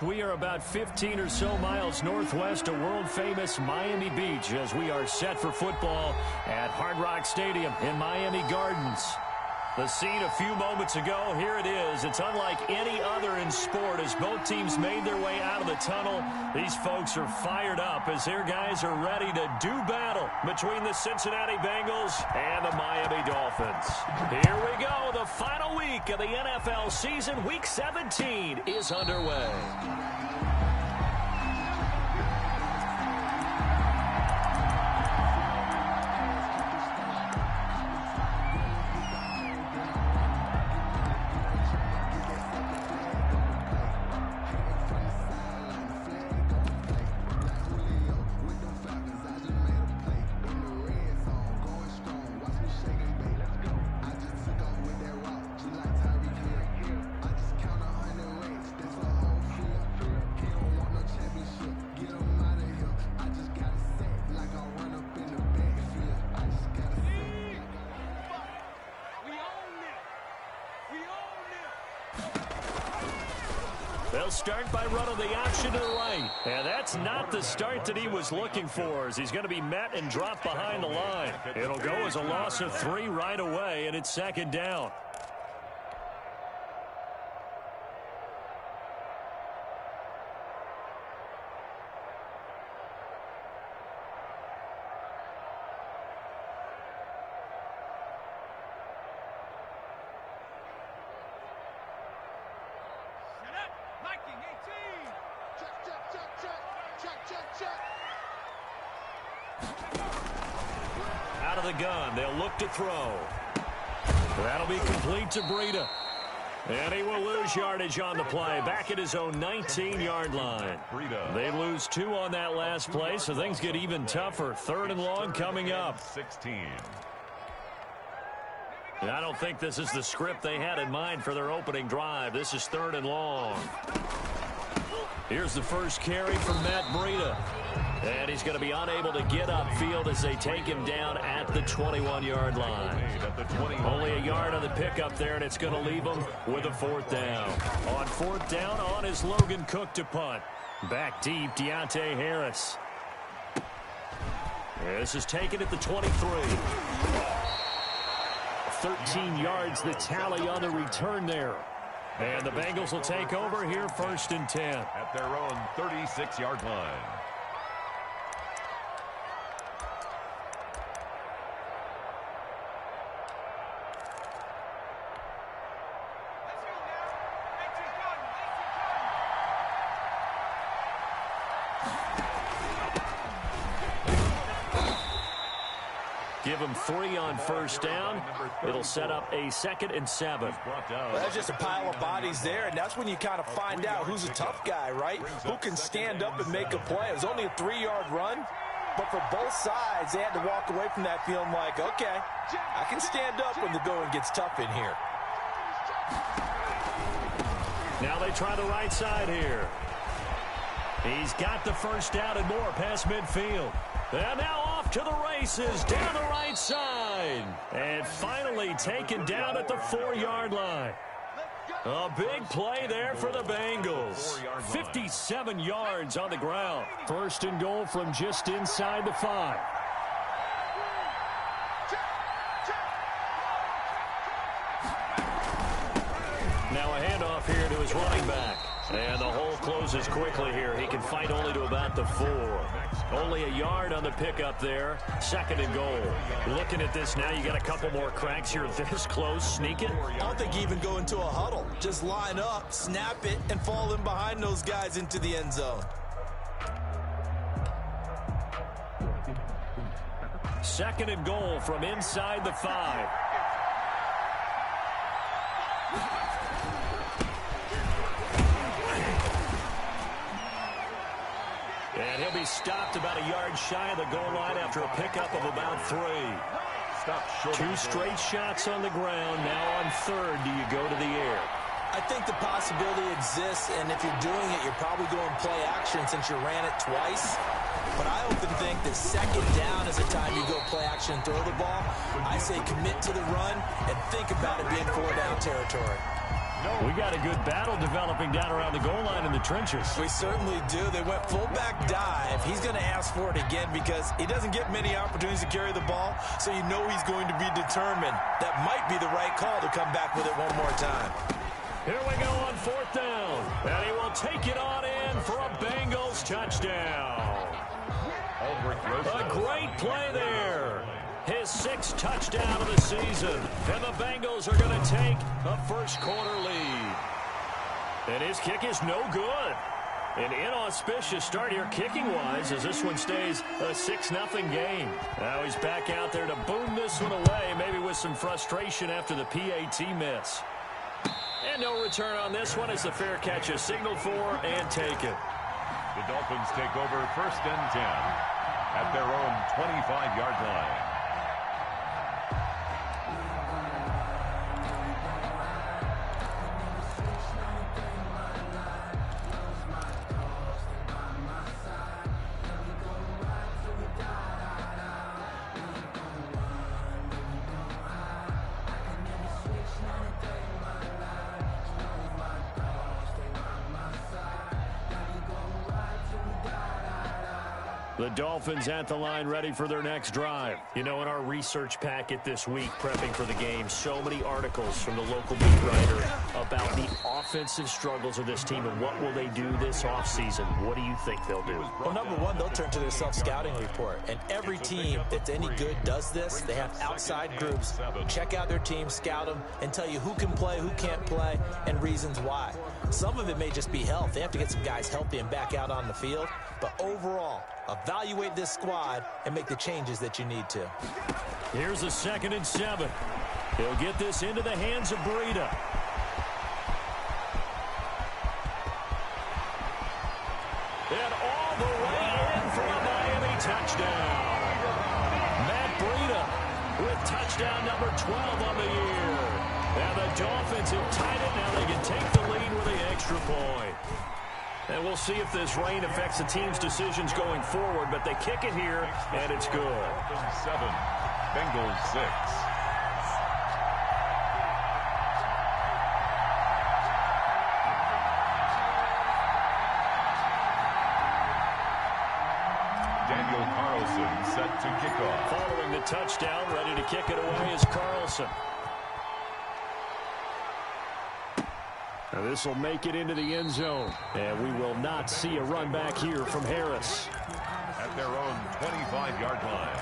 We are about 15 or so miles northwest of world-famous Miami Beach as we are set for football at Hard Rock Stadium in Miami Gardens. The scene a few moments ago, here it is. It's unlike any other in sport as both teams made their way out of the tunnel. These folks are fired up as their guys are ready to do battle between the Cincinnati Bengals and the Miami Dolphins. Here we go. The final week of the NFL season, Week 17, is underway. They'll start by running the option to the right. And that's not the start that he was looking for, as he's going to be met and dropped behind the line. It'll go as a loss of 3 right away, and it's second down. Out of the gun, they'll look to throw. That'll be complete to Breida. And he will lose yardage on the play, back at his own 19-yard line. They lose 2 on that last play, so things get even tougher. 3rd and long coming up. 16. And I don't think this is the script they had in mind for their opening drive. This is 3rd and long. Here's the first carry from Matt Breida. And he's going to be unable to get upfield as they take him down at the 21-yard line. Only a yard on the pickup there, and it's going to leave him with a 4th down. On 4th down, on is Logan Cook to punt. Back deep, Deontay Harris. This is taken at the 23. 13 yards the tally on the return there. And the Bengals will take over here 1st and 10. At their own 36-yard line. Give him 3 on 1st down. It'll set up a 2nd and 7. Well, there's just a pile of bodies there, and that's when you kind of find out who's a tough guy, right? Who can stand up and make a play. It was only a 3-yard run, but for both sides, they had to walk away from that feeling like, okay, I can stand up when the going gets tough in here. Now they try the right side here. He's got the 1st down and more past midfield. And now off to the races down the right side. And finally taken down at the 4-yard line. A big play there for the Bengals. 57 yards on the ground. 1st and goal from just inside the 5. Now a handoff here to his running back. And the hole closes quickly here. He can fight only to about the 4. Only a yard on the pickup there. 2nd and goal. Looking at this now, you got a couple more cracks here this close. Sneak it. I don't think you even go into a huddle. Just line up, snap it, and fall in behind those guys into the end zone. 2nd and goal from inside the 5. And he'll be stopped about a yard shy of the goal line after a pickup of about 3. Stop. 2 straight shots on the ground. Now on 3rd, do you go to the air? I think the possibility exists, and if you're doing it, you're probably going play action since you ran it twice. But I often think that 2nd down is the time you go play action and throw the ball. I say commit to the run and think about it being 4-down territory. We got a good battle developing down around the goal line in the trenches. We certainly do. They went fullback dive. He's going to ask for it again because he doesn't get many opportunities to carry the ball, so you know he's going to be determined. That might be the right call to come back with it one more time. Here we go on 4th down. And he will take it on in for a Bengals touchdown. A great play there. His 6th touchdown of the season. And the Bengals are going to take a first-quarter lead. And his kick is no good. An inauspicious start here kicking-wise as this one stays a 6-0 game. Now he's back out there to boom this one away, maybe with some frustration after the PAT miss. And no return on this one as the fair catch is signaled for and taken. The Dolphins take over 1st and 10 at their own 25-yard line. The Dolphins at the line ready for their next drive. You know, in our research packet this week, prepping for the game, so many articles from the local beat writer about the offensive struggles of this team and what will they do this offseason. What do you think they'll do? Well, number one, they'll turn to their self-scouting report. And every team that's any good does this. They have outside groups. Check out their team, scout them, and tell you who can play, who can't play, and reasons why. Some of it may just be health. They have to get some guys healthy and back out on the field. But overall, evaluate this squad and make the changes that you need to. Here's a 2nd and 7. He'll get this into the hands of Breida. And all the way in for a Miami touchdown. Matt Breida with touchdown number 12 on the year. And the Dolphins have tied it. Now they can take the lead with an extra point. And we'll see if this rain affects the team's decisions going forward, but they kick it here, and it's good. 7, Bengals 6. Daniel Carlson set to kick off. Following the touchdown, ready to kick it away is Carlson. Now this will make it into the end zone. And we will not see a run back here from Harris. At their own 25-yard line.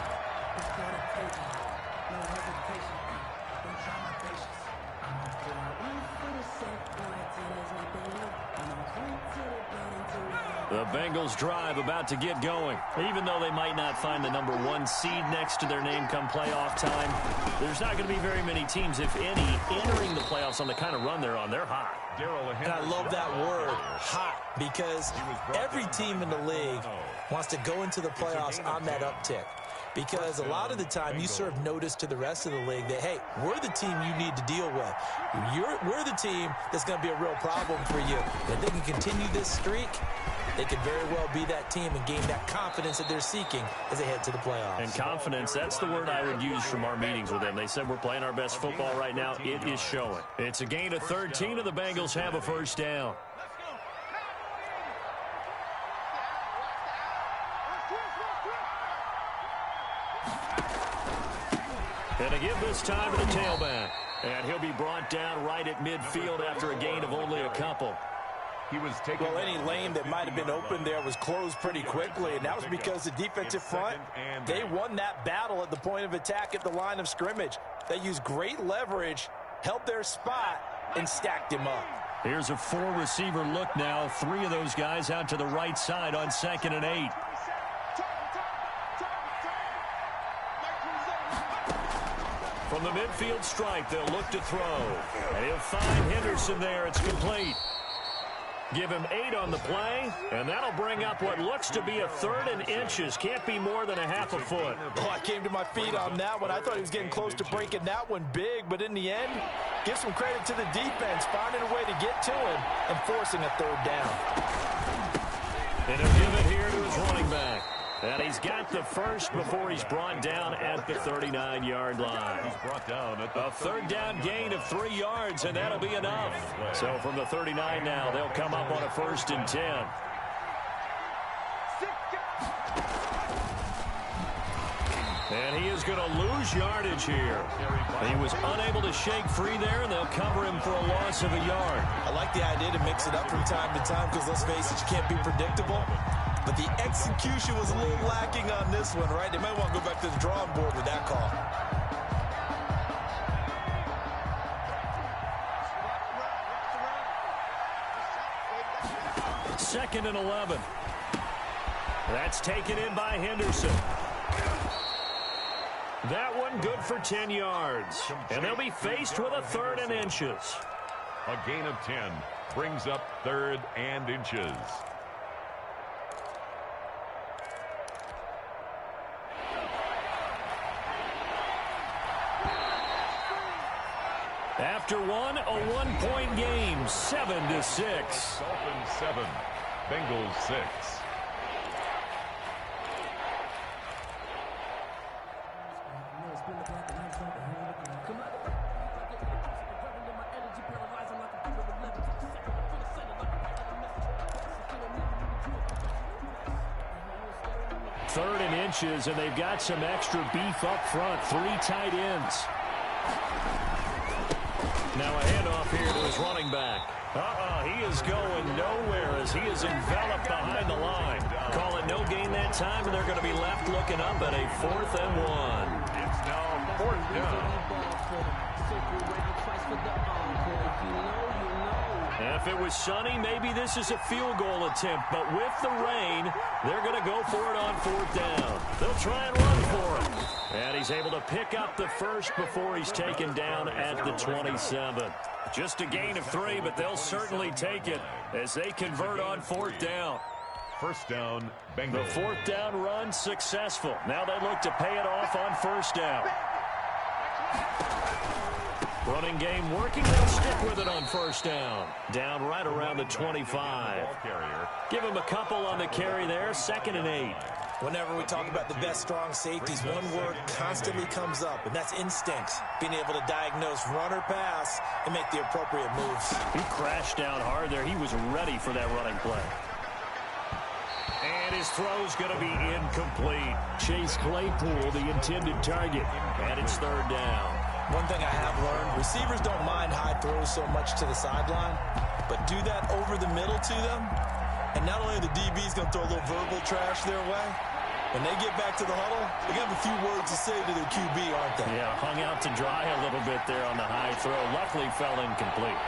The Bengals drive about to get going. Even though they might not find the number 1 seed next to their name come playoff time, there's not going to be very many teams, if any, entering the playoffs on the kind of run they're on. They're hot. And I love that word, hot, because every team in the league wants to go into the playoffs on that uptick. Because a lot of the time you serve notice to the rest of the league that, hey, we're the team you need to deal with. We're the team that's going to be a real problem for you. And if they can continue this streak, they could very well be that team and gain that confidence that they're seeking as they head to the playoffs. And confidence, that's the word I would use from our meetings with them. They said we're playing our best football right now. It is showing. It's a gain of 13, and the Bengals have a first down. And to give this time to the tailback. And he'll be brought down right at midfield after a gain of only a couple. Well, any lane that might have been open there was closed pretty quickly, and that was because the defensive front, they won that battle at the point of attack at the line of scrimmage. They used great leverage, held their spot, and stacked him up. Here's a 4-receiver look now. 3 of those guys out to the right side on 2nd and 8. From the midfield stripe, they'll look to throw. And he'll find Henderson there. It's complete. Give him 8 on the play, and that'll bring up what looks to be a 3rd and inches. Can't be more than a half a foot. Oh, I came to my feet on that one. I thought he was getting close to breaking that one big, but in the end, give some credit to the defense, finding a way to get to him and forcing a 3rd down. And he'll give it here to his running back. And he's got the first before he's brought down at the 39-yard line. He's brought down at the A third down gain of 3 yards, and that'll be enough. So from the 39 now, they'll come up on a 1st and 10. And he is going to lose yardage here. He was unable to shake free there, and they'll cover him for a loss of a yard. I like the idea to mix it up from time to time because, let's face it, you can't be predictable. But the execution was a little lacking on this one, right? They might want to go back to the drawing board with that call. Second and 11. That's taken in by Henderson. That one good for 10 yards. And they'll be faced with a 3rd and inches. A gain of 10 brings up 3rd and inches. After one, a 1-point game, 7-6. Dolphins 7, Bengals 6. Third and inches, and they've got some extra beef up front. 3 tight ends. Now a handoff here to his running back. He is going nowhere as he is enveloped behind the line. Call it no gain that time, and they're going to be left looking up at a 4th and 1. It's now 4th down. If it was sunny, maybe this is a field goal attempt, but with the rain, they're going to go for it on 4th down. They'll try and run for it. And he's able to pick up the first before he's taken down at the 27. Just a gain of 3, but they'll certainly take it as they convert on 4th down. 1st down, Bengals. The 4th down run successful. Now they look to pay it off on 1st down. Running game working. They'll stick with it on 1st down. Down right around the 25. Give him a couple on the carry there. 2nd and 8. Whenever we talk about the best strong safeties, one word constantly comes up, and that's instinct. Being able to diagnose run or pass and make the appropriate moves. He crashed down hard there. He was ready for that running play. And his throw's going to be incomplete. Chase Claypool, the intended target. And it's 3rd down. One thing I have learned, receivers don't mind high throws so much to the sideline, but do that over the middle to them, and not only are the DBs going to throw a little verbal trash their way, when they get back to the huddle, they have a few words to say to their QB, aren't they? Yeah, hung out to dry a little bit there on the high throw. Luckily fell incomplete.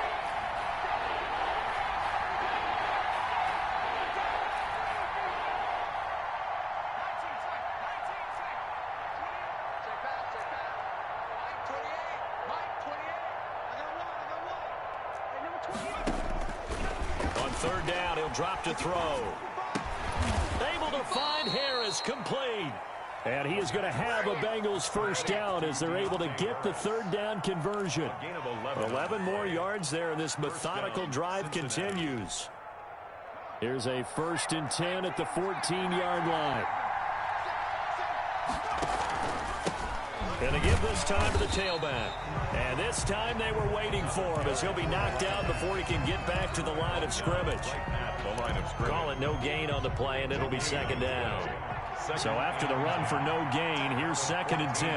On 3rd down, he'll drop to throw. Able to find Harris, complete. And he is going to have a Bengals 1st down as they're able to get the 3rd down conversion. 11 more yards there, and this methodical drive continues. Here's a 1st and 10 at the 14-yard line. And they give this time to the tailback. And this time they were waiting for him as he'll be knocked out before he can get back to the line of scrimmage. Call it no gain on the play, and it'll be 2nd down. So after the run for no gain, here's 2nd and 10.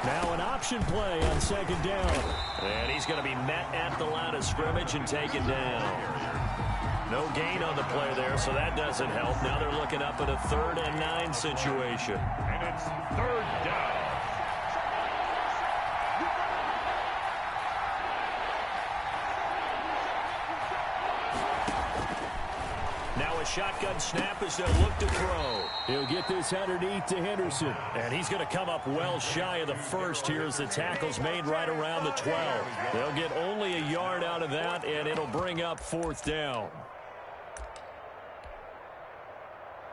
Now an option play on 2nd down. And he's going to be met at the line of scrimmage and taken down. No gain on the play there, so that doesn't help. Now they're looking up at a 3rd and 9 situation. And it's 3rd down. Now a shotgun snap as they'll look to throw. He'll get this underneath to Henderson. And he's going to come up well shy of the first here as the tackle's made right around the 12. They'll get only a yard out of that, and it'll bring up 4th down.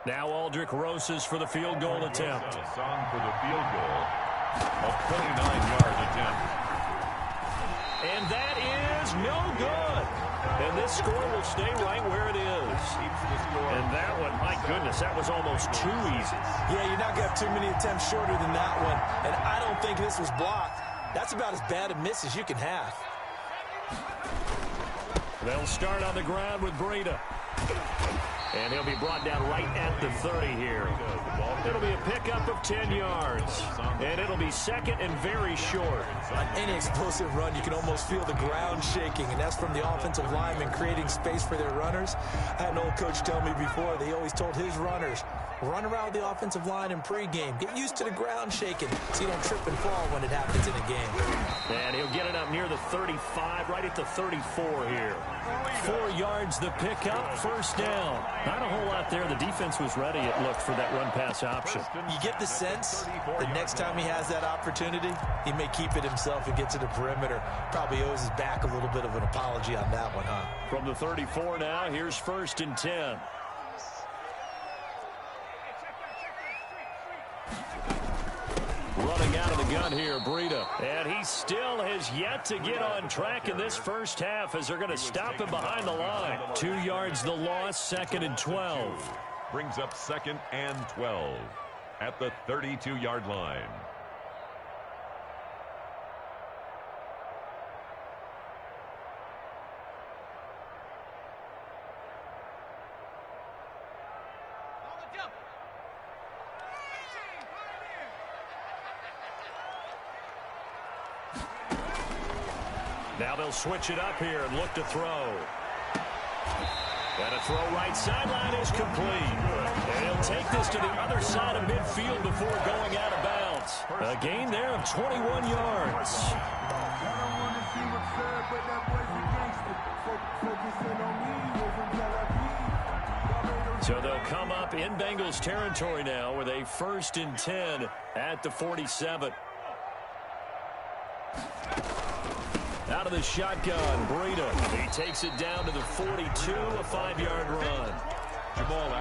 Now Aldrich Rosas for the field goal attempt. Song for the field goal. A 29-yard attempt. And that is no good. And this score will stay right where it is. And that one, my goodness, that was almost too easy. Yeah, you're not going to have too many attempts shorter than that one. And I don't think this was blocked. That's about as bad a miss as you can have. They'll start on the ground with Breida. And he'll be brought down right at the 30 here. It'll be a pickup of 10 yards. And it'll be second and very short. On any explosive run, you can almost feel the ground shaking, and that's from the offensive linemen creating space for their runners. I had an old coach tell me before, they always told his runners, run around the offensive line in pregame. Get used to the ground shaking so you don't trip and fall when it happens in a game. And he'll get it up near the 35, right at the 34 here. 4 yards the pickup, first down. Not a whole lot there. The defense was ready, it looked, for that run-pass option. You get the sense the next time he has that opportunity, he may keep it himself and get to the perimeter. Probably owes his back a little bit of an apology on that one, huh? From the 34 now, here's first and 10. Running out of the gun here, Breida. And he still has yet to get on track in this first half as they're going to stop him behind the line. 2 yards the loss, second and 12. Brings up second and 12 at the 32-yard line. Now they'll switch it up here and look to throw. And a throw right sideline is complete. And he'll take this to the other side of midfield before going out of bounds. A gain there of 21 yards. So they'll come up in Bengals territory now with a first and 10 at the 47. Out of the shotgun, Breida. He takes it down to the 42, a 5-yard run.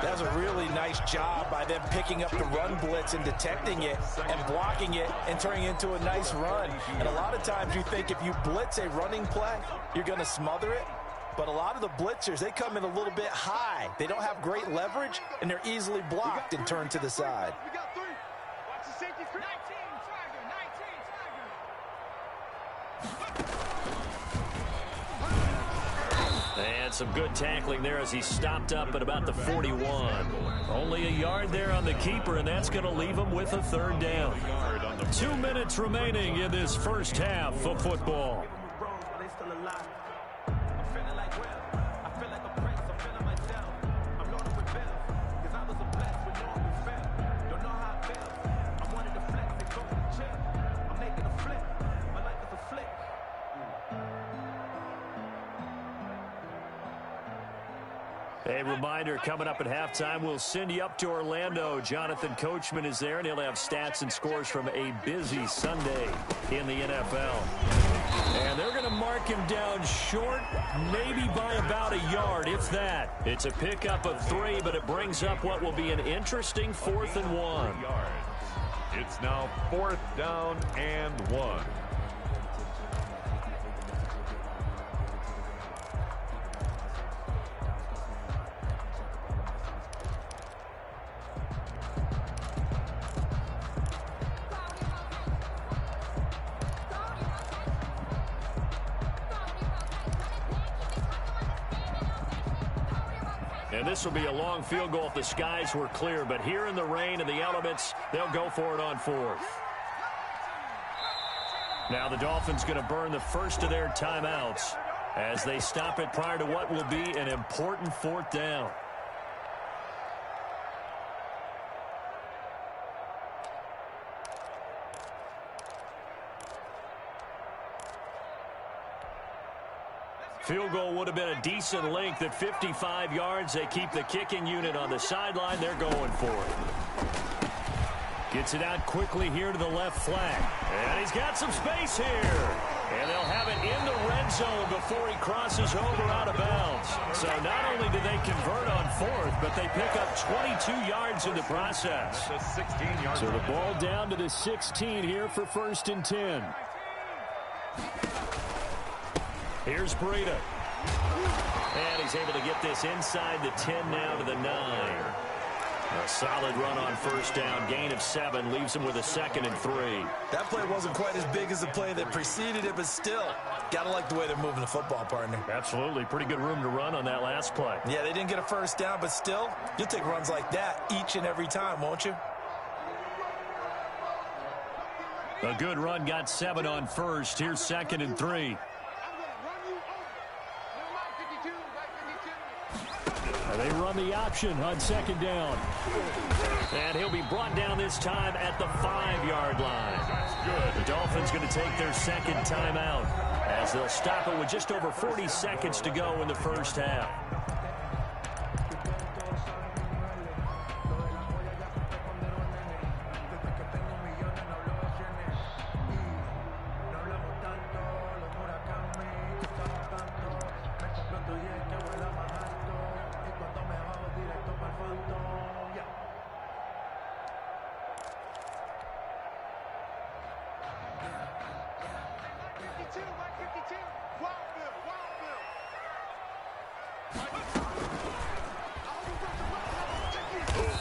That was a really nice job by them picking up the run blitz and detecting it and blocking it and turning it into a nice run. And a lot of times you think if you blitz a running play, you're going to smother it. But a lot of the blitzers, they come in a little bit high. They don't have great leverage, and they're easily blocked and turned to the side. And some good tackling there as he stopped up at about the 41. Only a yard there on the keeper, and that's going to leave him with a third down. 2 minutes remaining in this first half of football. A reminder, coming up at halftime, we'll send you up to Orlando. Jonathan Coachman is there, and he'll have stats and scores from a busy Sunday in the NFL. And they're going to mark him down short, maybe by about a yard, if that. It's a pickup of 3, but it brings up what will be an interesting 4th and 1. It's now 4th down and 1. And this will be a long field goal if the skies were clear. But here in the rain and the elements, they'll go for it on 4th. Now the Dolphins going to burn the first of their timeouts as they stop it prior to what will be an important 4th down. Field goal would have been a decent length at 55 yards. They keep the kicking unit on the sideline. They're going for it. Gets it out quickly here to the left flank. And he's got some space here. And they'll have it in the red zone before he crosses over out of bounds. So not only do they convert on 4th, but they pick up 22 yards in the process. So the ball down to the 16 here for first and 10. Here's Breida. And he's able to get this inside the 10 now to the 9. A solid run on first down. Gain of 7 leaves him with a 2nd and 3. That play wasn't quite as big as the play that preceded it, but still, got to like the way they're moving the football, partner. Absolutely. Pretty good room to run on that last play. Yeah, they didn't get a first down, but still, you'll take runs like that each and every time, won't you? A good run, got 7 on first. Here's 2nd and 3. They run the option on 2nd down. And he'll be brought down this time at the 5-yard line. The Dolphins going to take their 2nd timeout as they'll stop it with just over 40 seconds to go in the first half.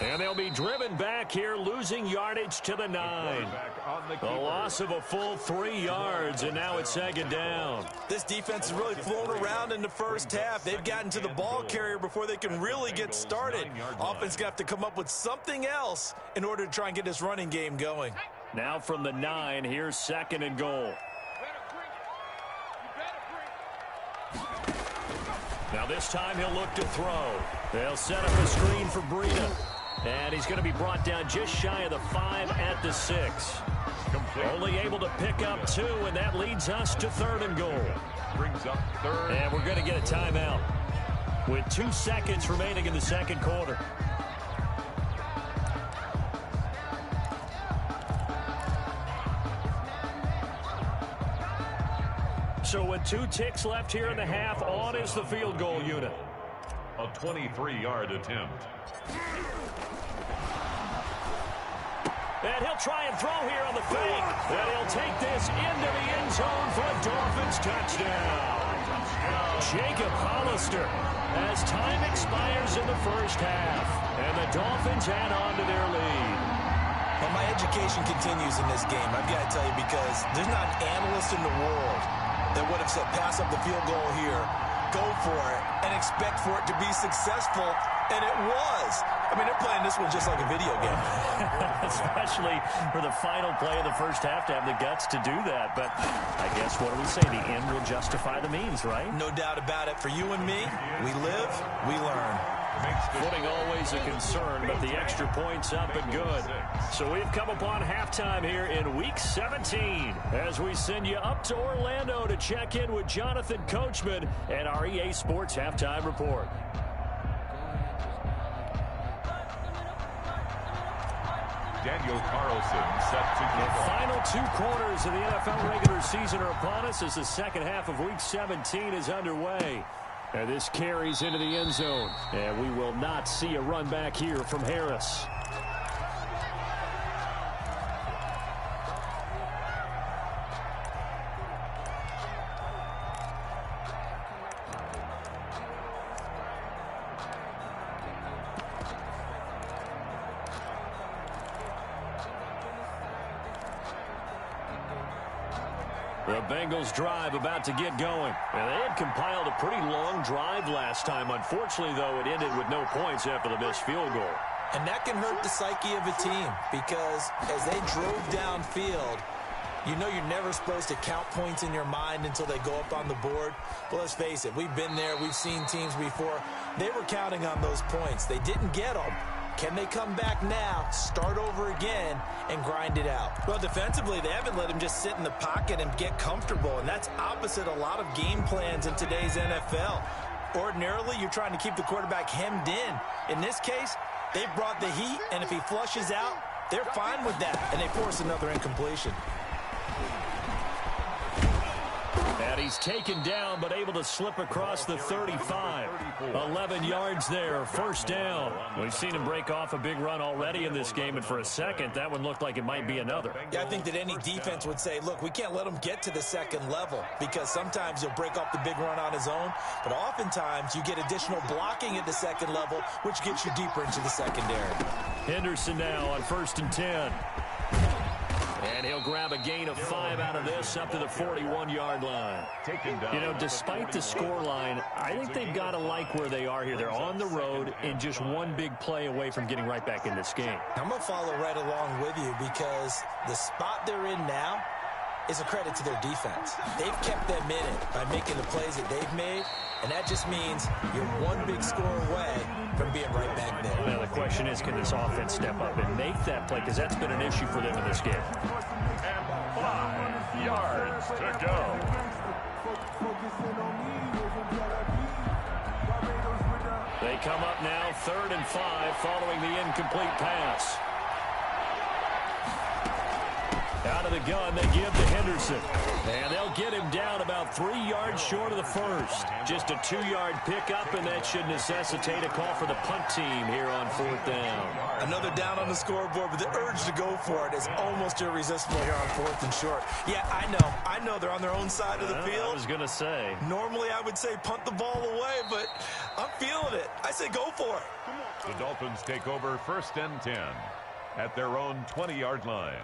And they'll be driven back here, losing yardage to the 9. A loss of a full 3 yards, and now it's 2nd down. This defense has really flown around in the first half. They've gotten to the ball carrier before they can really get started. Offense got to come up with something else in order to try and get this running game going. Now from the 9, here's 2nd and goal. Now this time he'll look to throw. They'll set up a screen for Breida. And he's going to be brought down just shy of the 5 at the 6. Only able to pick up 2, and that leads us to 3rd and goal. Brings up 3rd. And we're going to get a timeout with 2 seconds remaining in the 2nd quarter. So with 2 ticks left here in the half, on is the field goal unit. A 23-yard attempt. And he'll try and throw here on the fake. And he'll take this into the end zone for a Dolphins touchdown. Jacob Hollister as time expires in the first half. And the Dolphins add on to their lead. Well, my education continues in this game, I've got to tell you, because there's not an analyst in the world that would have said pass up the field goal here, go for it, and expect for it to be successful, and it was. I mean, they're playing this one just like a video game. Especially for the final play of the first half to have the guts to do that. But I guess, what do we say? The end will justify the means, right? No doubt about it. For you and me, we live, we learn. Footing always a concern, but the extra point's up and good. So we've come upon halftime here in Week 17 as we send you up to Orlando to check in with Jonathan Coachman and our EA Sports Halftime Report. Daniel Carlson set to kick The off. final 2 quarters of the NFL regular season are upon us as the second half of Week 17 is underway. And this carries into the end zone. And we will not see a run back here from Harris. The Bengals drive about to get going. And they had compiled a pretty long drive last time. Unfortunately, though, it ended with no points after the missed field goal. And that can hurt the psyche of a team, because as they drove downfield, you know you're never supposed to count points in your mind until they go up on the board. But let's face it, we've been there. We've seen teams before. They were counting on those points. They didn't get them. Can they come back now, start over again, and grind it out? Well, defensively, they haven't let him just sit in the pocket and get comfortable, and that's opposite a lot of game plans in today's NFL. Ordinarily, you're trying to keep the quarterback hemmed in. In this case, they brought the heat, and if he flushes out, they're fine with that, and they force another incompletion. And And he's taken down, but able to slip across the 35. 11 yards there, first down. We've seen him break off a big run already in this game, and for a second, that one looked like it might be another. Yeah, I think that any defense would say, look, we can't let him get to the second level, because sometimes he'll break off the big run on his own, but oftentimes you get additional blocking at the second level, which gets you deeper into the secondary. Henderson now on 1st and 10. And he'll grab a gain of 5 out of this up to the 41-yard line. You know, despite the scoreline, I think they've got to like where they are here. They're on the road and just one big play away from getting right back in this game. I'm going to follow right along with you because the spot they're in now is a credit to their defense. They've kept them in it by making the plays that they've made, and that just means you're one big score away from being right back there. Now, the question is, can this offense step up and make that play? Because that's been an issue for them in this game. And 5 yards to go. They come up now 3rd and 5 following the incomplete pass. Out of the gun, they give to Henderson. And they'll get him down about 3 yards short of the first. Just a 2-yard pickup, and that should necessitate a call for the punt team here on 4th down. Another down on the scoreboard, but the urge to go for it is almost irresistible here on 4th and short. Yeah, I know they're on their own side of the field. I was going to say. Normally, I would say punt the ball away, but I'm feeling it. I say go for it. The Dolphins take over 1st and 10 at their own 20-yard line.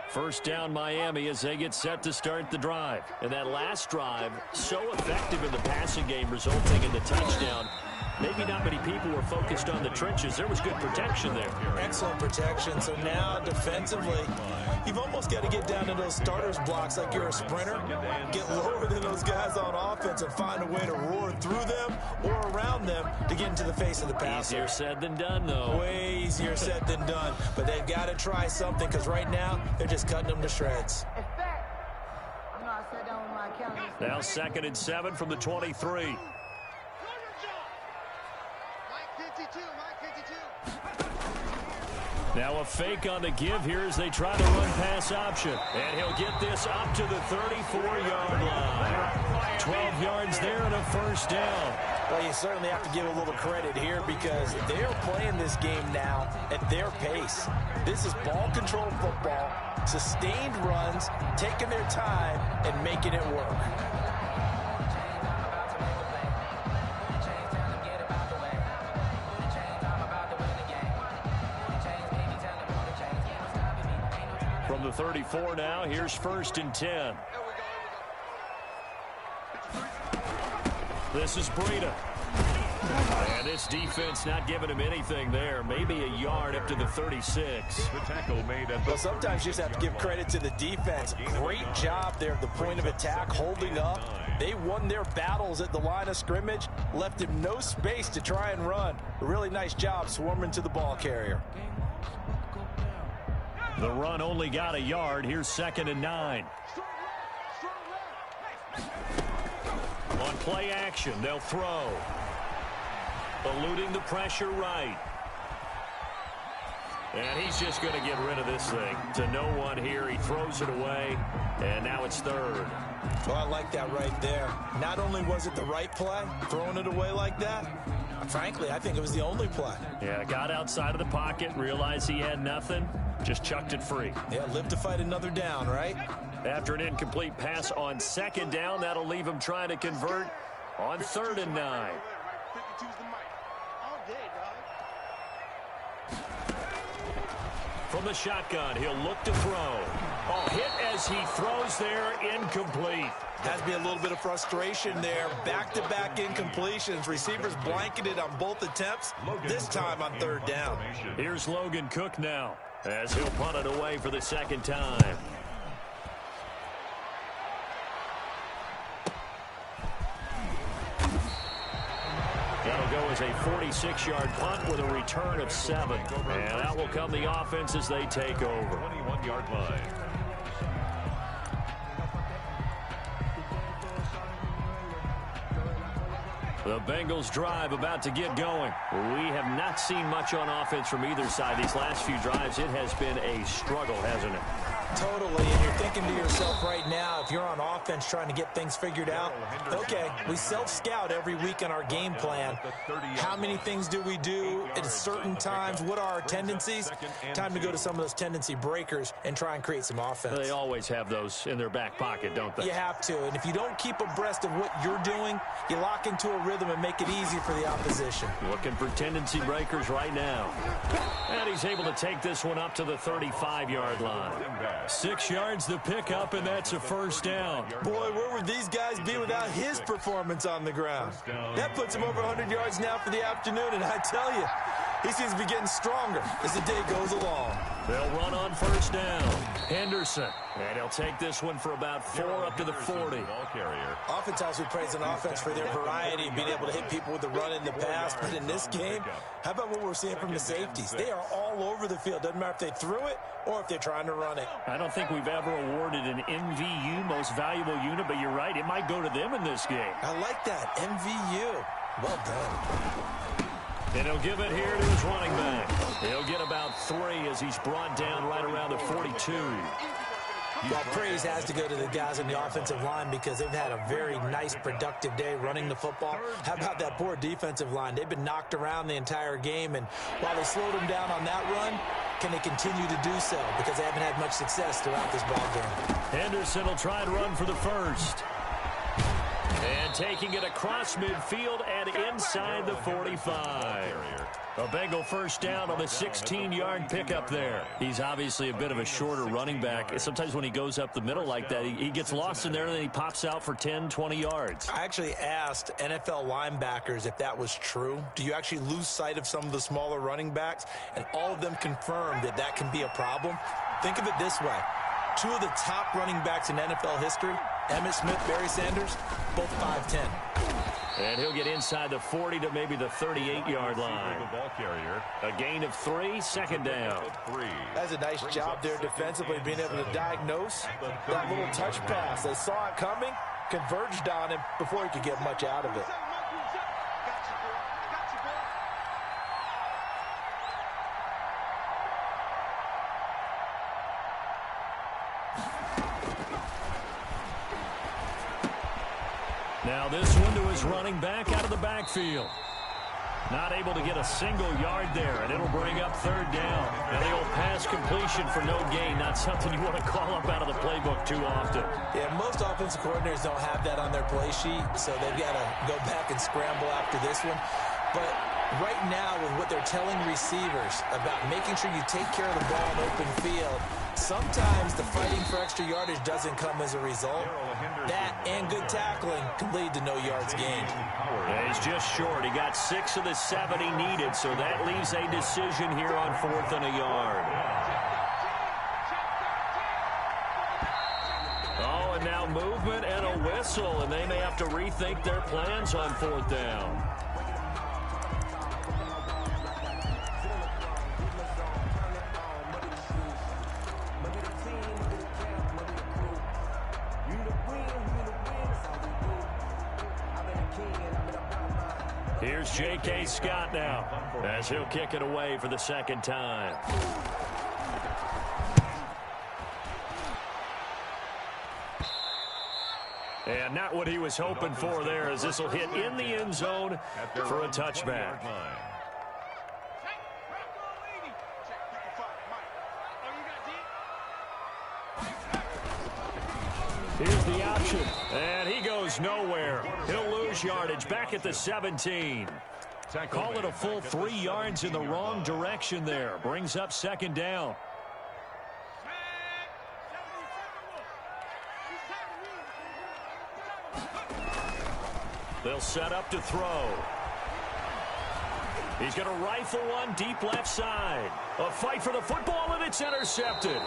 First down Miami as they get set to start the drive. And that last drive, so effective in the passing game, resulting in the touchdown. Maybe not many people were focused on the trenches. There was good protection there. Excellent protection. So now defensively, you've almost got to get down to those starters blocks like you're a sprinter. Get lower than those guys on offense and find a way to roar through them or around them to get into the face of the passer. Easier said than done, though. Way easier said than done. But they've got to try something because right now they're just cutting them to shreds. Now 2nd and 7 from the 23. Now a fake on the give here as they try to run pass option. And he'll get this up to the 34-yard line. 12 yards there and a first down. Well, you certainly have to give a little credit here because they're playing this game now at their pace. This is ball control football, sustained runs, taking their time and making it work. From the 34 now, here's 1st and 10. This is Breida. And this defense not giving him anything there. Maybe a yard up to the 36. The tackle made at the well, sometimes you just have to give credit to the defense. Great job there at the point of attack, holding up. They won their battles at the line of scrimmage, left him no space to try and run. A really nice job swarming to the ball carrier. The run only got a yard. Here's 2nd and 9. On play action, they'll throw. Eluding the pressure right. And he's just going to get rid of this thing. To no one here. He throws it away. And now it's 3rd. Well, I like that right there. Not only was it the right play, throwing it away like that, frankly, I think it was the only play. Yeah, got outside of the pocket, realized he had nothing, just chucked it free. Yeah, live to fight another down, right? After an incomplete pass on 2nd down, that'll leave him trying to convert on 3rd and 9. From the shotgun, he'll look to throw. Oh, hit as he throws there, incomplete. Has to be a little bit of frustration there. Back-to-back incompletions. Receivers blanketed on both attempts, this time on 3rd down. Here's Logan Cook now, as he'll punt it away for the 2nd time. That'll go as a 46-yard punt with a return of 7. And out will come the offense as they take over. 21-yard line. The Bengals drive about to get going. We have not seen much on offense from either side. These last few drives, it has been a struggle, hasn't it? Totally, and you're thinking to yourself right now, if you're on offense trying to get things figured out, okay, we self-scout every week in our game plan. How many things do we do at certain times? What are our tendencies? Time to go to some of those tendency breakers and try and create some offense. They always have those in their back pocket, don't they? You have to, and if you don't keep abreast of what you're doing, you lock into a rhythm and make it easy for the opposition. Looking for tendency breakers right now. And he's able to take this one up to the 35-yard line. 6 yards to pick up, and that's a first down. Boy, where would these guys be without his performance on the ground? That puts him over 100 yards now for the afternoon, and I tell you, he seems to be getting stronger as the day goes along. They'll run on first down. Henderson. And he'll take this one for about 4 up to the 40. Oftentimes we praise an offense for their variety, being able to hit people with the run in the pass. But in this game, how about what we're seeing from the safeties? They are all over the field. Doesn't matter if they threw it or if they're trying to run it. I don't think we've ever awarded an MVU, most valuable unit, but you're right. It might go to them in this game. I like that. MVU. Well done. And he'll give it here to his running back. He'll get about 3 as he's brought down right around the 42. Well, praise has to go to the guys on the offensive line because they've had a very nice, productive day running the football. How about that poor defensive line? They've been knocked around the entire game, and while they slowed them down on that run, can they continue to do so? Because they haven't had much success throughout this ball game. Henderson will try and run for the first. And taking it across midfield and inside the 45. A Bengal first down on the 16-yard pickup there. He's obviously a bit of a shorter running back. Sometimes when he goes up the middle like that, he gets lost in there and then he pops out for 10, 20 yards. I actually asked NFL linebackers if that was true. Do you actually lose sight of some of the smaller running backs? And all of them confirmed that that can be a problem. Think of it this way. 2 of the top running backs in NFL history, Emmitt Smith, Barry Sanders, both 5'10". And he'll get inside the 40 to maybe the 38-yard line. A gain of 3, second down. That's a nice job there defensively, being able to diagnose that little touch pass. They saw it coming, converged on him before he could get much out of it. Now this one to his running back out of the backfield. Not able to get a single yard there, and it'll bring up third down. And the old pass completion for no gain, not something you want to call up out of the playbook too often. Yeah, most offensive coordinators don't have that on their play sheet, so they've got to go back and scramble after this one. But right now, with what they're telling receivers about making sure you take care of the ball in open field, sometimes the fighting for extra yardage doesn't come as a result. That and good tackling can lead to no yards gained. Yeah, he's just short. He got 6 of the 7 he needed, so that leaves a decision here on 4th and a yard. Oh, and now movement and a whistle, and they may have to rethink their plans on 4th down. Here's J.K. Scott now as he'll kick it away for the second time. And not what he was hoping for there, as this will hit in the end zone for a touchback. Here's the option, and he goes nowhere. He'll lose yardage back at the 17. Call it a full 3 yards in the wrong direction there. Brings up second down. They'll set up to throw. He's going to rifle one deep left side. A fight for the football, and it's intercepted.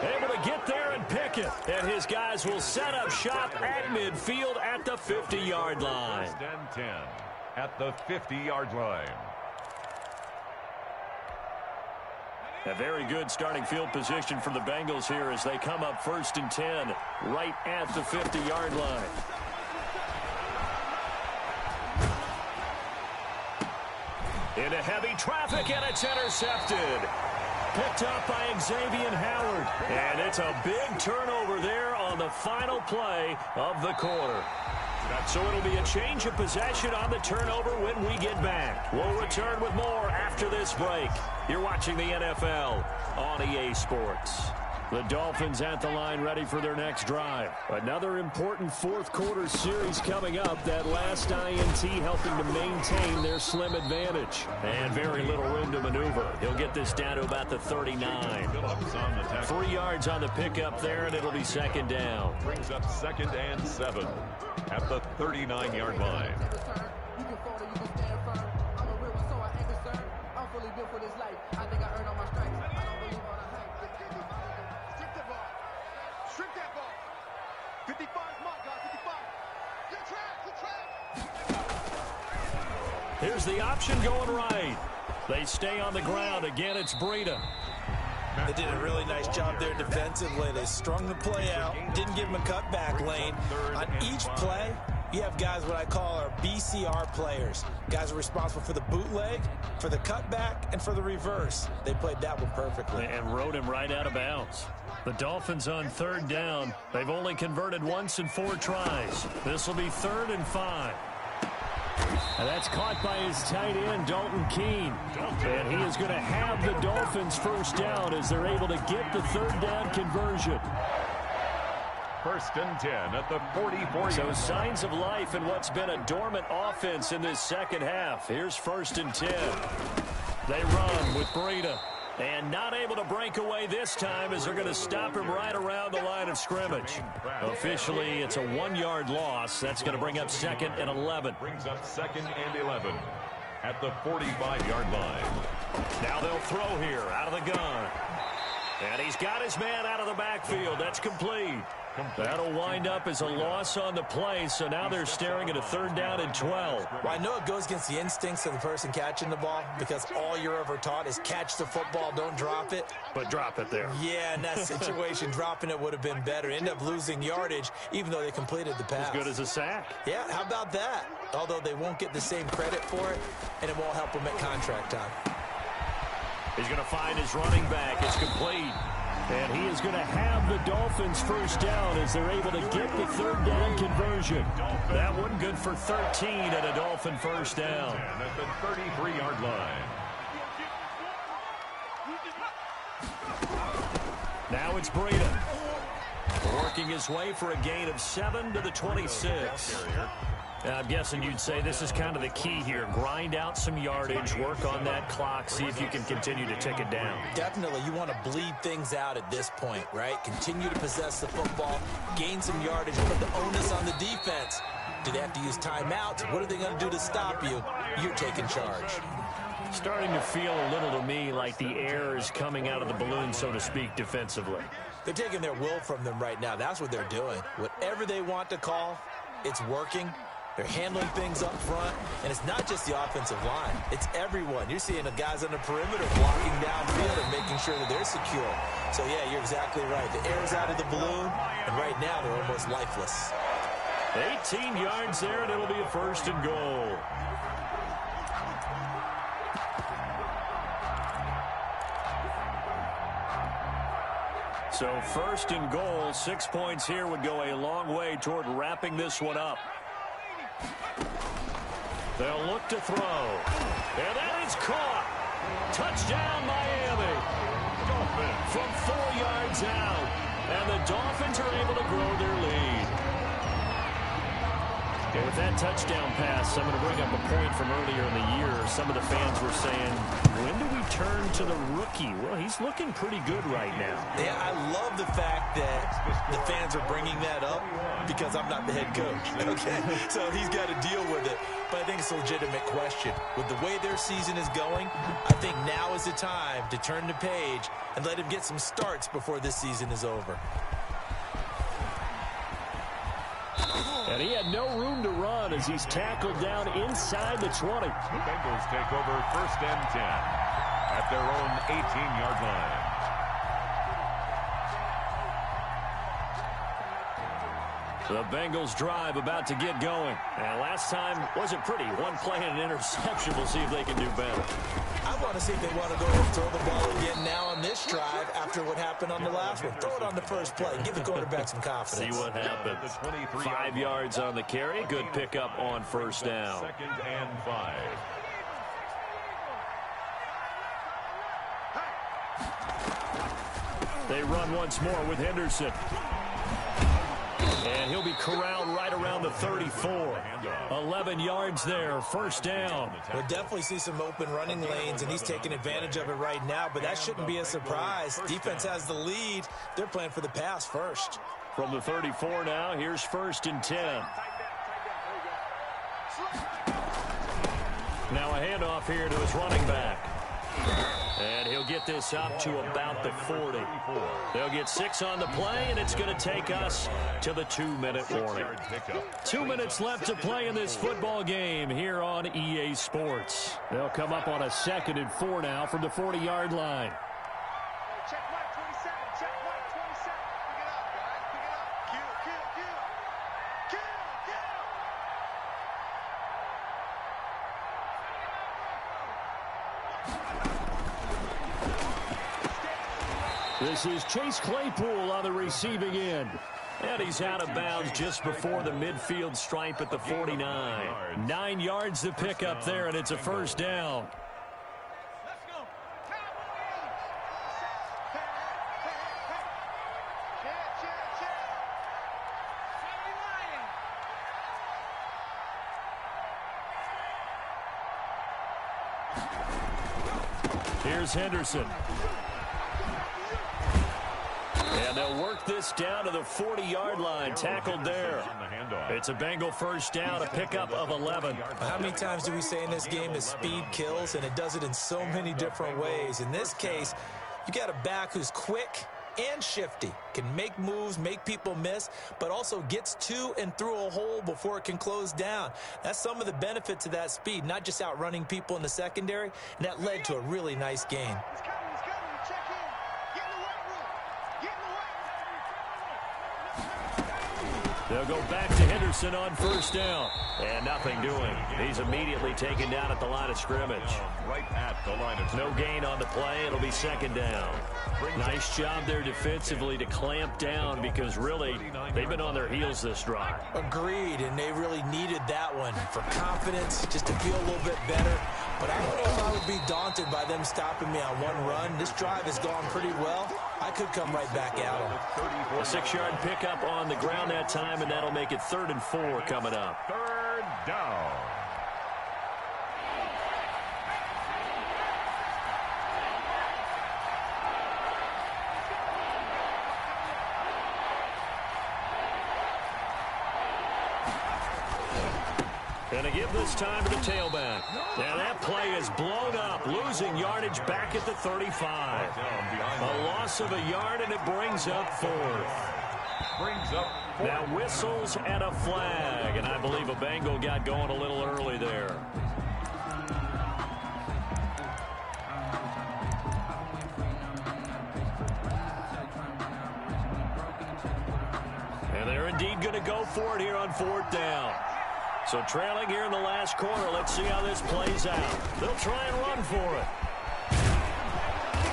Able to get there and pick it. And his guys will set up shop at midfield at the 50-yard line. at the 50-yard line. A very good starting field position for the Bengals here as they come up 1st and 10 right at the 50-yard line. Into heavy traffic, and it's intercepted. Picked up by Xavier Howard. And it's a big turnover there on the final play of the quarter. So it'll be a change of possession on the turnover when we get back. We'll return with more after this break. You're watching the NFL on EA Sports. The Dolphins at the line ready for their next drive. Another important fourth-quarter series coming up. That last INT helping to maintain their slim advantage. And very little room to maneuver. He'll get this down to about the 39. 3 yards on the pickup there, and it'll be 2nd down. Brings up 2nd and 7 at the 39-yard line. Here's the option going right. They stay on the ground. Again, it's Breida. They did a really nice job there defensively. They strung the play out, didn't give him a cutback lane. On each play, you have guys what I call our BCR players. Guys are responsible for the bootleg, for the cutback, and for the reverse. They played that one perfectly. And rode him right out of bounds. The Dolphins on 3rd down. They've only converted once in 4 tries. This will be 3rd and 5. And that's caught by his tight end, Dalton Keene. And he is going to have the Dolphins 1st down as they're able to get the 3rd down conversion. 1st and 10 at the 44. So signs of life in what's been a dormant offense in this second half. Here's 1st and 10. They run with Breida. And not able to break away this time as they're going to stop him right around the line of scrimmage. Officially, it's a 1-yard loss. That's going to bring up 2nd and 11. Brings up 2nd and 11 at the 45-yard line. Now they'll throw here out of the gun. And he's got his man out of the backfield. That's complete. That'll wind up as a loss on the play, so now they're staring at a 3rd down and 12. Well, I know it goes against the instincts of the person catching the ball because all you're ever taught is catch the football, don't drop it. But drop it there. Yeah, in that situation, dropping it would have been better. End up losing yardage, even though they completed the pass. As good as a sack. Yeah, how about that? Although they won't get the same credit for it, and it won't help them at contract time. He's going to find his running back. It's complete. And he is going to have the Dolphins 1st down as they're able to get the 3rd down conversion. That one good for 13 at a Dolphin 1st down. At the 33-yard line. Now it's Breida. Working his way for a gain of 7 to the 26. I'm guessing you'd say this is kind of the key here. Grind out some yardage, work on that clock, see if you can continue to tick it down. Definitely. You want to bleed things out at this point, right? Continue to possess the football, gain some yardage, put the onus on the defense. Do they have to use timeouts? What are they going to do to stop you? You're taking charge. Starting to feel a little to me like the air is coming out of the balloon, so to speak, defensively. They're taking their will from them right now. That's what they're doing. Whatever they want to call, it's working. They're handling things up front, and it's not just the offensive line. It's everyone. You're seeing the guys on the perimeter blocking downfield and making sure that they're secure. So, yeah, you're exactly right. The air's out of the balloon, and right now they're almost lifeless. 18 yards there, and it'll be a 1st and goal. So 1st and goal, 6 points here would go a long way toward wrapping this one up. They'll look to throw. And that is caught. Touchdown, Miami. From 4 yards out. And the Dolphins are able to grow their lead. And with that touchdown pass, I'm going to bring up a point from earlier in the year. Some of the fans were saying, when do we turn to the rookie? Well, he's looking pretty good right now. Yeah, I love the fact that the fans are bringing that up because I'm not the head coach, okay? So he's got to deal with it. But I think it's a legitimate question. With the way their season is going, I think now is the time to turn the page and let him get some starts before this season is over. And he had no room to run as he's tackled down inside the 20. The Bengals take over 1st and 10 at their own 18-yard line. The Bengals drive about to get going. And last time wasn't pretty. One play and an interception. We'll see if they can do better. I want to see if they want to go and throw the ball again now on this drive after what happened on the last one. Throw it on the first play. Give the quarterback some confidence. See what happens. 5 yards on the carry. Good pickup on 1st down. 2nd and 5. They run once more with Henderson. And he'll be corralled right around the 34. 11 yards there, 1st down. We'll definitely see some open running lanes, and he's taking advantage of it right now, but that shouldn't be a surprise. Defense has the lead. They're playing for the pass first. From the 34 now, here's 1st and 10. Now a handoff here to his running back. And he'll get this up to about the 40. They'll get 6 on the play, and it's going to take us to the 2-minute warning. 2 minutes left to play in this football game here on EA Sports. They'll come up on a 2nd and 4 now from the 40-yard line. Check mark 27. Check mark 27. Pick it up, guys. Pick it up. Kill. This is Chase Claypool on the receiving end. And he's out of bounds just before the midfield stripe at the 49. 9 yards to pick up there, and it's a 1st down. Let's go. Here's Henderson. And they'll work this down to the 40-yard line. Tackled there. It's a Bengal 1st down, a pickup of 11. How many times do we say in this game that speed kills, and it does it in so many different ways? In this case, you got a back who's quick and shifty, can make moves, make people miss, but also gets to and through a hole before it can close down. That's some of the benefits of that speed, not just outrunning people in the secondary, and that led to a really nice gain. He's coming. Check in. Get in the weight room. They'll go back to Henderson on 1st down. And nothing doing. He's immediately taken down at the line of scrimmage. Right at the line of No gain on the play. It'll be 2nd down. Nice job there defensively to clamp down because really they've been on their heels this drive. Agreed, and they really needed that one for confidence, just to feel a little bit better. But I don't know if I would be daunted by them stopping me on one run. This drive has gone pretty well. I could come right back at them. A 6-yard pickup on the ground that time, and that'll make it 3rd and 4 coming up. 3rd down. And a give this time to the tailback. Now that play is blown up, losing yardage back at the 35. A loss of a yard, and it brings up 4th. Now whistles and a flag, and I believe a Bengal got going a little early there. And they're indeed going to go for it here on 4th down. So trailing here in the last quarter, let's see how this plays out. They'll try and run for it.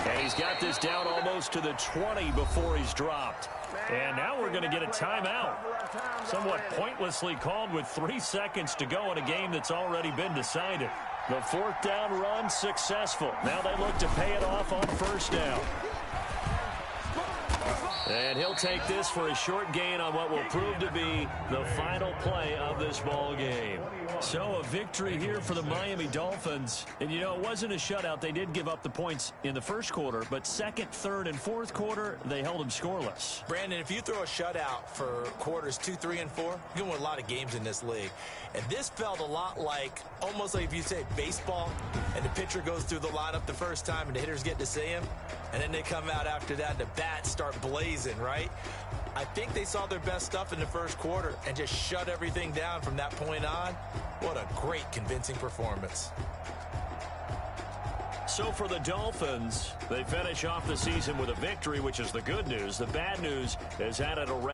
And he's got this down almost to the 20 before he's dropped. And now we're going to get a timeout. Somewhat pointlessly called with 3 seconds to go in a game that's already been decided. The 4th down run successful. Now they look to pay it off on 1st down. And he'll take this for a short gain on what will prove to be the final play of this ball game. So a victory here for the Miami Dolphins. And, you know, it wasn't a shutout. They did give up the points in the 1st quarter, but 2nd, 3rd, and 4th quarter, they held them scoreless. Brandon, if you throw a shutout for quarters 2, 3, and 4, you're going to win a lot of games in this league. And this felt a lot like, almost like if you say baseball, and the pitcher goes through the lineup the first time, and the hitters get to see him, and then they come out after that, and the bats start blazing. season, right? I think they saw their best stuff in the first quarter and just shut everything down from that point on. What a great, convincing performance. So for the Dolphins, they finish off the season with a victory, which is the good news. The bad news is at it a